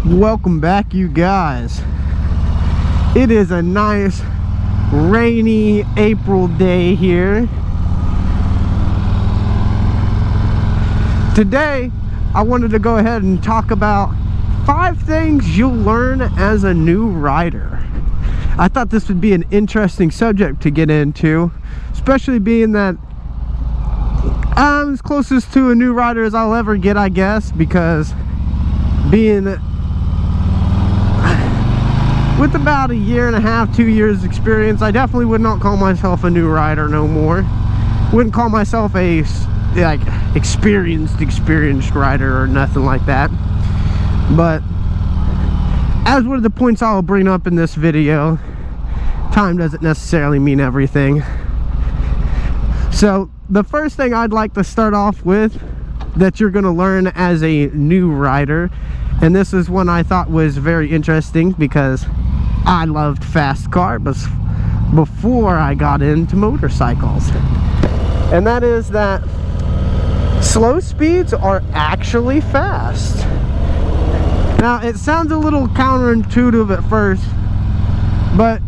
Welcome back, you guys. It is a nice rainy April day here. Today I wanted to go ahead and talk about 5 things you'll learn as a new rider. I thought this would be an interesting subject to get into, especially being that I'm as closest to a new rider as I'll ever get, I guess, because being with about a year and a half, 2 years experience, I definitely would not call myself a new rider no more. Wouldn't call myself a like experienced rider or nothing like that. But as one of the points I'll bring up in this video, time doesn't necessarily mean everything. So the first thing I'd like to start off with that you're going to learn as a new rider, and this is one I thought was very interesting because I loved fast cars before I got into motorcycles, and that is that slow speeds are actually fast. Now it sounds a little counterintuitive at first, but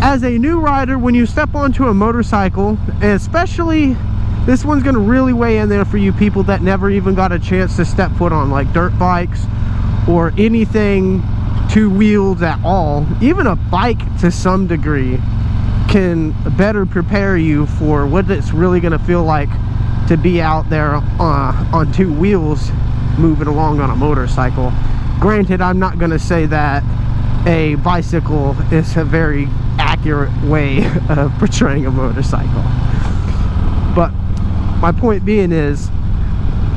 as a new rider, when you step onto a motorcycle, and especially this one's going to really weigh in there for you people that never even got a chance to step foot on like dirt bikes or anything 2 wheels at all. Even a bike to some degree can better prepare you for what it's really going to feel like to be out there on 2 wheels moving along on a motorcycle. Granted, I'm not going to say that a bicycle is a very accurate way of portraying a motorcycle, but my point being is,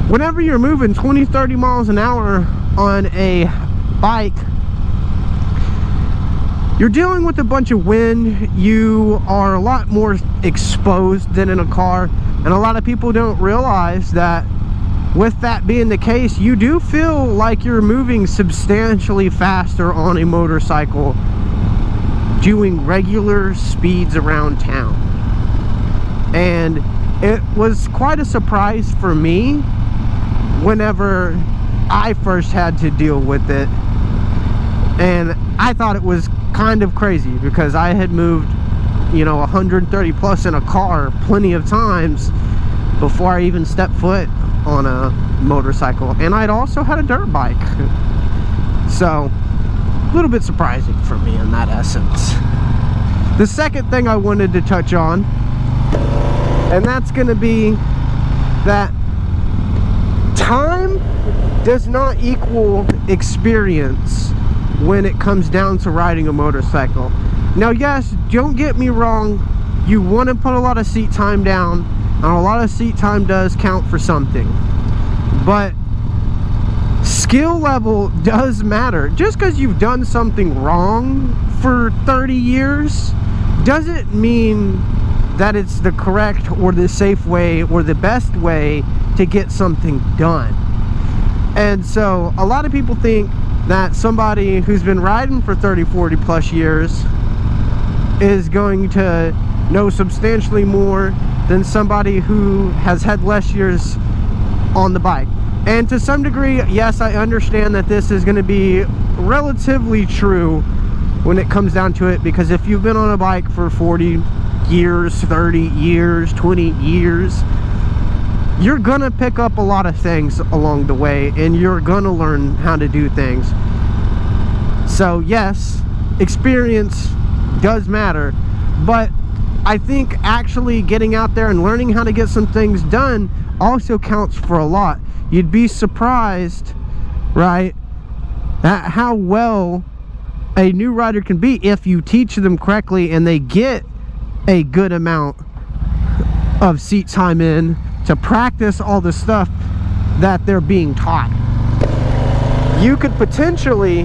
whenever you're moving 20-30 miles an hour on a bike, you're dealing with a bunch of wind. You are a lot more exposed than in a car, and a lot of people don't realize that with that being the case, you do feel like you're moving substantially faster on a motorcycle doing regular speeds around town. And it was quite a surprise for me whenever I first had to deal with it, and I thought it was kind of crazy because I had moved, 130 plus in a car plenty of times before I even stepped foot on a motorcycle, and I'd also had a dirt bike. So a little bit surprising for me in that essence. The second thing I wanted to touch on, and that's going to be that time does not equal experience when it comes down to riding a motorcycle. Now yes, don't get me wrong, you want to put a lot of seat time down, and a lot of seat time does count for something, but skill level does matter. Just because you've done something wrong for 30 years doesn't mean that it's the correct or the safe way or the best way to get something done. And so a lot of people think that somebody who's been riding for 30-40 plus years is going to know substantially more than somebody who has had less years on the bike. And to some degree, yes, I understand that this is going to be relatively true when it comes down to it, because if you've been on a bike for 40 years, 30 years, 20 years, you're gonna pick up a lot of things along the way, and you're gonna learn how to do things. So yes, experience does matter, but I think actually getting out there and learning how to get some things done also counts for a lot. You'd be surprised, right, at how well a new rider can be if you teach them correctly and they get a good amount of seat time in to practice all the stuff that they're being taught. You could potentially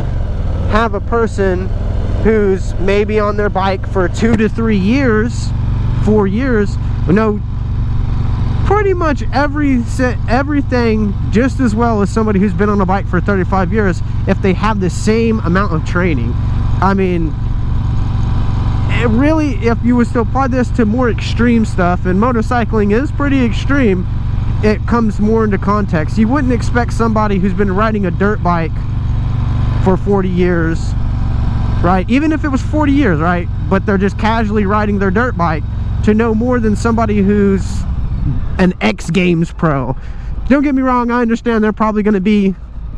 have a person who's maybe on their bike for 2 to 3 years, 4 years, know pretty much everything just as well as somebody who's been on a bike for 35 years if they have the same amount of training. I mean, it really, if you was to apply this to more extreme stuff, and motorcycling is pretty extreme, it comes more into context. You wouldn't expect somebody who's been riding a dirt bike for 40 years, right? Even if it was 40 years, right? But they're just casually riding their dirt bike, to know more than somebody who's an X Games pro. Don't get me wrong, I understand they're probably going to be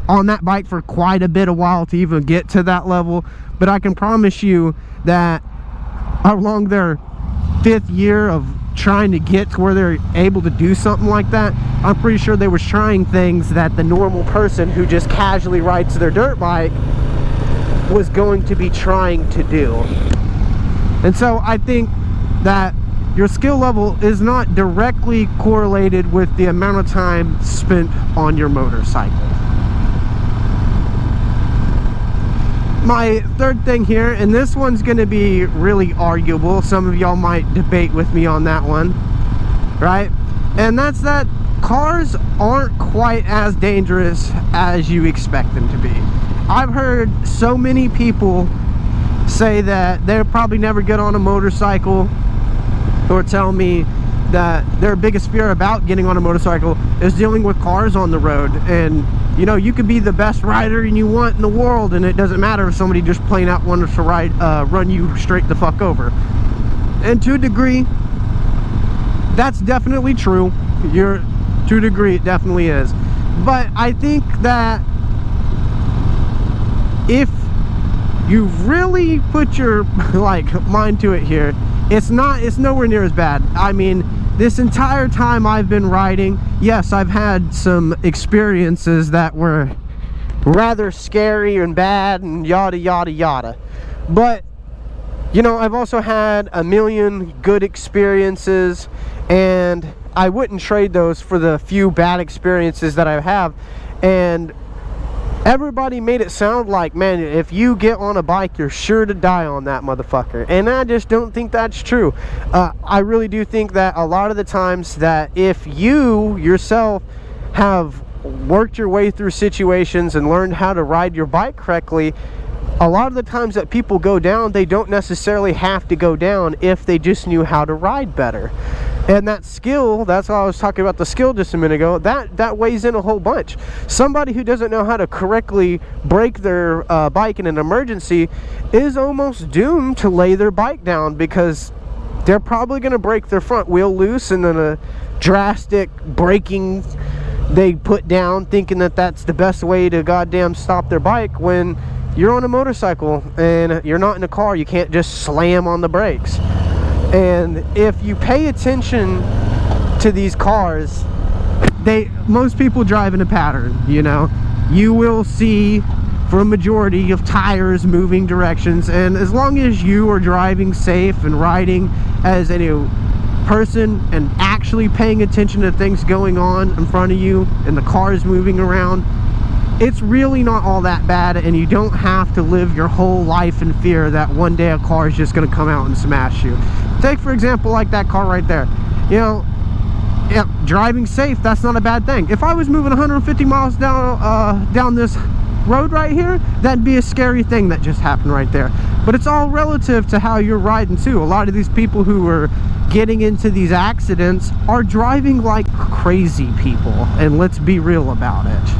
on that bike for quite a bit of while to even get to that level, but I can promise you that along their 5th year of trying to get to where they're able to do something like that, I'm pretty sure they were trying things that the normal person who just casually rides their dirt bike was going to be trying to do. And so I think that your skill level is not directly correlated with the amount of time spent on your motorcycle. My third thing here, and this one's going to be really arguable, some of y'all might debate with me on that one, right? And that's that cars aren't quite as dangerous as you expect them to be. I've heard so many people say that they'll probably never get on a motorcycle, or tell me that their biggest fear about getting on a motorcycle is dealing with cars on the road. And you know, you could be the best rider you want in the world, and it doesn't matter if somebody just plain out wants to run you straight the fuck over. And to a degree, that's definitely true. To a degree, it definitely is. But I think that if you really put your mind to it here, it's nowhere near as bad. I mean, this entire time I've been riding, yes, I've had some experiences that were rather scary and bad and yada yada yada, but you know, I've also had a million good experiences, and I wouldn't trade those for the few bad experiences that I have. And everybody made it sound like, man, if you get on a bike, you're sure to die on that motherfucker. And I just don't think that's true. I really do think that a lot of the times that if you yourself have worked your way through situations and learned how to ride your bike correctly, a lot of the times that people go down, they don't necessarily have to go down if they just knew how to ride better. And that skill, that's why I was talking about the skill just a minute ago, that weighs in a whole bunch. Somebody who doesn't know how to correctly brake their bike in an emergency is almost doomed to lay their bike down, because they're probably going to break their front wheel loose, and then a drastic braking they put down, thinking that that's the best way to goddamn stop their bike, when you're on a motorcycle and you're not in a car. You can't just slam on the brakes. And if you pay attention to these cars, most people drive in a pattern, you know. You will see for a majority of tires moving directions, and as long as you are driving safe and riding as a person and actually paying attention to things going on in front of you and the cars moving around, it's really not all that bad, and you don't have to live your whole life in fear that one day a car is just going to come out and smash you. Take for example like that car right there. You know, yeah, driving safe, that's not a bad thing. If I was moving 150 miles down this road right here, that'd be a scary thing that just happened right there. But it's all relative to how you're riding too. A lot of these people who are getting into these accidents are driving like crazy people, and let's be real about it.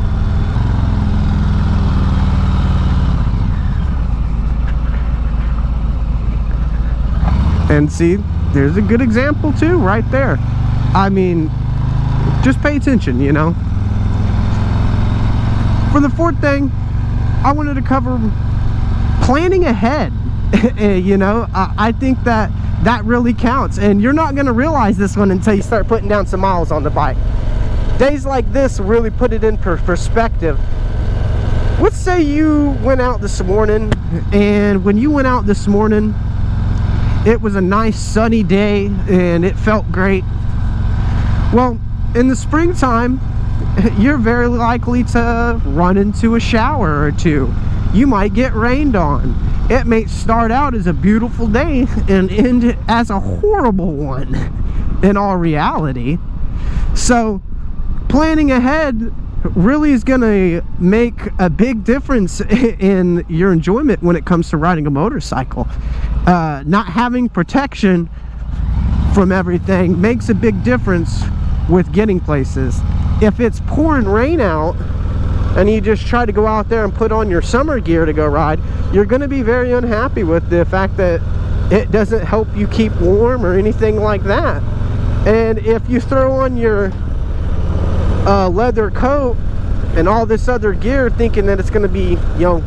And see, there's a good example too right there. I mean, just pay attention, you know. For the fourth thing, I wanted to cover planning ahead. You know, I think that really counts, and you're not going to realize this one until you start putting down some miles on the bike. Days like this really put it in perspective. Let's say you went out this morning, and when you went out this morning, it was a nice sunny day and it felt great. Well, in the springtime, you're very likely to run into a shower or two. You might get rained on. It may start out as a beautiful day and end as a horrible one in all reality. So planning ahead really is going to make a big difference in your enjoyment when it comes to riding a motorcycle. Not having protection from everything makes a big difference with getting places. If it's pouring rain out and you just try to go out there and put on your summer gear to go ride, you're going to be very unhappy with the fact that it doesn't help you keep warm or anything like that. And if you throw on your leather coat and all this other gear thinking that it's going to be, you know,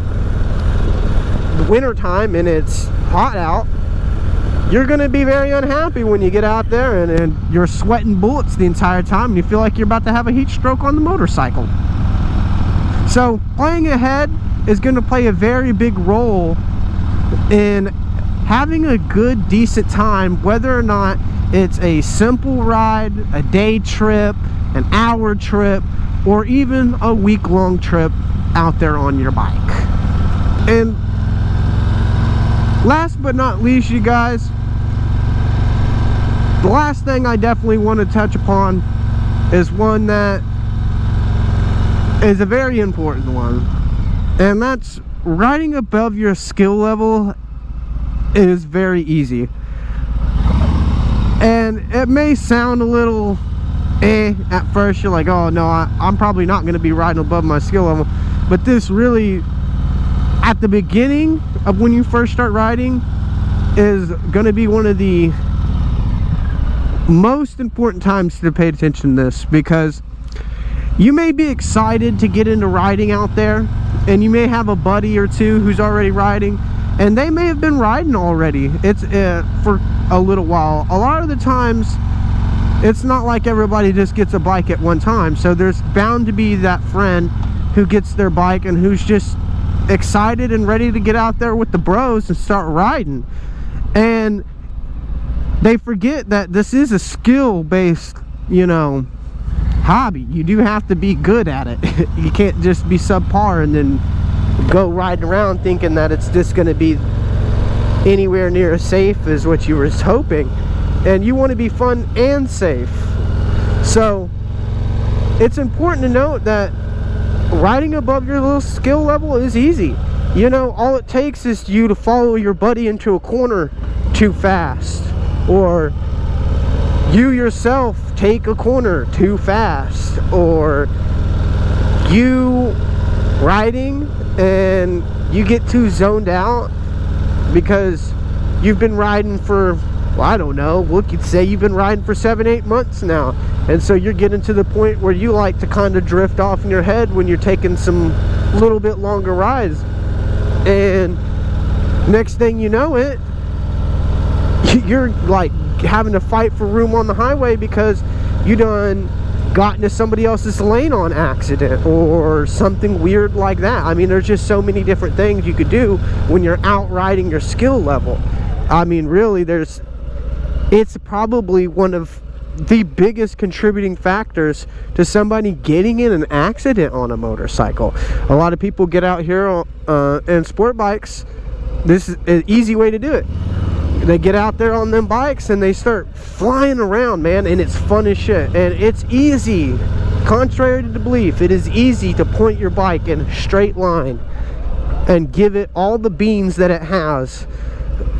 winter time and it's hot out, you're going to be very unhappy when you get out there and you're sweating bullets the entire time and you feel like you're about to have a heat stroke on the motorcycle. So playing ahead is going to play a very big role in having a good, decent time, whether or not it's a simple ride, a day trip, an hour trip, or even a week-long trip out there on your bike. And last but not least, you guys, the last thing I definitely want to touch upon is one that is a very important one, and that's riding above your skill level is very easy. And it may sound a little at first. You're like, oh no, I'm probably not going to be riding above my skill level, but this really, at the beginning of when you first start riding, is going to be one of the most important times to pay attention to this, because you may be excited to get into riding out there, and you may have a buddy or two who's already riding, and they may have been riding already. It's for a little while. A lot of the times it's not like everybody just gets a bike at one time, so there's bound to be that friend who gets their bike and who's just excited and ready to get out there with the bros and start riding, and they forget that this is a skill-based, you know, hobby. You do have to be good at it. You can't just be subpar and then go riding around thinking that it's just going to be anywhere near as safe as what you were hoping. And you want to be fun and safe. So it's important to note that riding above your little skill level is easy. You know, all it takes is you to follow your buddy into a corner too fast, or you yourself take a corner too fast, or you riding and you get too zoned out because you've been riding for, well, I don't know, we could say you've been riding for 7-8 months now, and so you're getting to the point where you like to kind of drift off in your head when you're taking some little bit longer rides, and next thing you know it, you're like having to fight for room on the highway because you done got into somebody else's lane on accident or something weird like that. I mean, there's just so many different things you could do when you're out riding your skill level. I mean, really, it's probably one of the biggest contributing factors to somebody getting in an accident on a motorcycle. A lot of people get out here in sport bikes. This is an easy way to do it. They get out there on them bikes and they start flying around, man, and it's fun as shit. And it's easy, contrary to the belief, it is easy to point your bike in a straight line and give it all the beans that it has.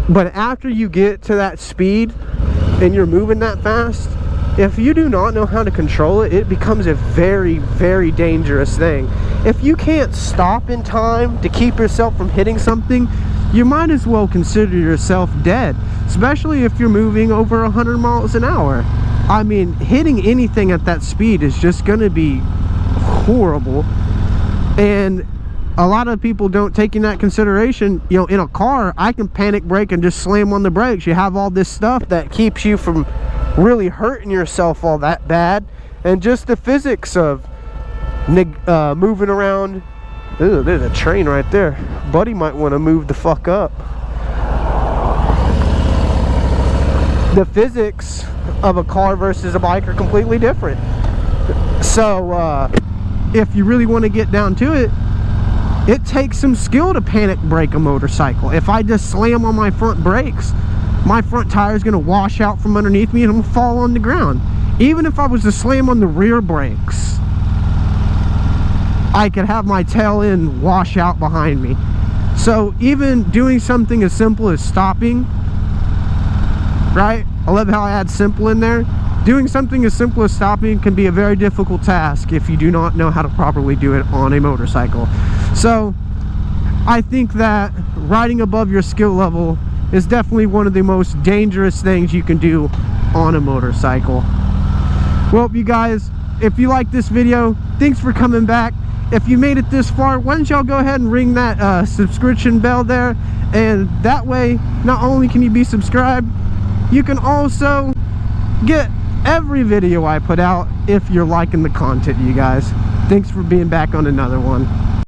But after you get to that speed and you're moving that fast, if you do not know how to control it, it becomes a very, very dangerous thing. If you can't stop in time to keep yourself from hitting something, you might as well consider yourself dead, especially if you're moving over 100 miles an hour. I mean, hitting anything at that speed is just going to be horrible. And a lot of people don't take in that consideration. You know, in a car, I can panic brake and just slam on the brakes. You have all this stuff that keeps you from really hurting yourself all that bad. And just the physics of moving around. Ooh, there's a train right there. Buddy might want to move the fuck up. The physics of a car versus a bike are completely different. So if you really want to get down to it, it takes some skill to panic brake a motorcycle. If I just slam on my front brakes, my front tire is going to wash out from underneath me and I'm going to fall on the ground. Even if I was to slam on the rear brakes, I could have my tail end wash out behind me. So even doing something as simple as stopping, right? I love how I add simple in there. Doing something as simple as stopping can be a very difficult task if you do not know how to properly do it on a motorcycle. So I think that riding above your skill level is definitely one of the most dangerous things you can do on a motorcycle. Well, you guys, if you like this video, thanks for coming back. If you made it this far, why don't y'all go ahead and ring that subscription bell there, and that way not only can you be subscribed, you can also get every video I put out if you're liking the content, you guys. Thanks for being back on another one.